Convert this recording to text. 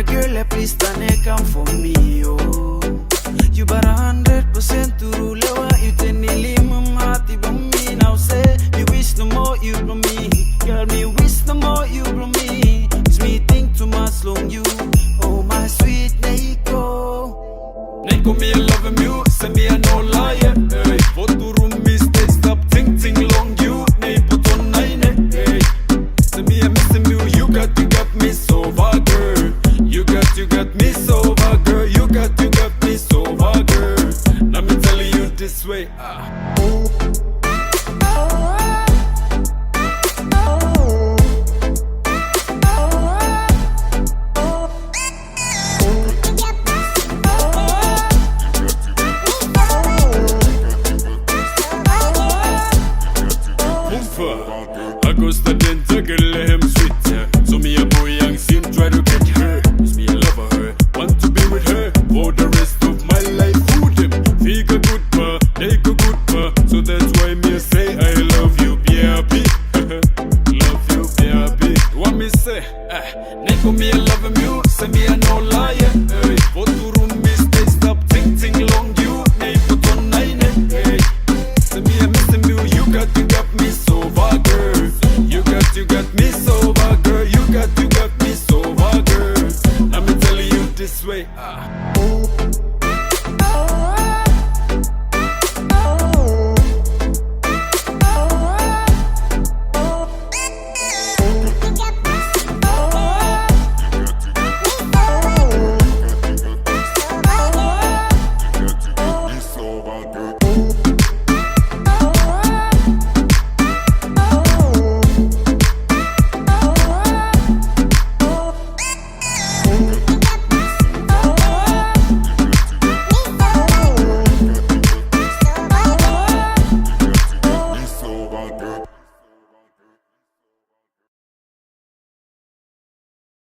girl, please stand come for me, oh. You got 100% to rule out. You tell me limum hearty from me. Now say, me wish no more you from me. Girl, me wish no more you from me. It's me think too much long you. Oh my sweet Neko. Neko me love you, say me a no liar. Hey, for to room me stay stop ting ting long you. Nay put on nine. Hey, say me a missing you. You got me so far, girl. You got me so far, girl. You got me so far, girl. Let me tell you this way. I go studying to get him sweet, yeah. So me a boy young scene try to get her. Cause me a lover her, want to be with her for the rest of my life. Food him, figure good pa, take a good pa. So that's why me say I love you, baby. Love you, baby. What me say? Neko me a love you, say me a no liar. Hey, for to room me stay stop ting ting long you. Nay put on nine. Hey, say me a missing you. You got me so far, girl. You got me so far, girl. You got me so far, girl. Let me tell you this way.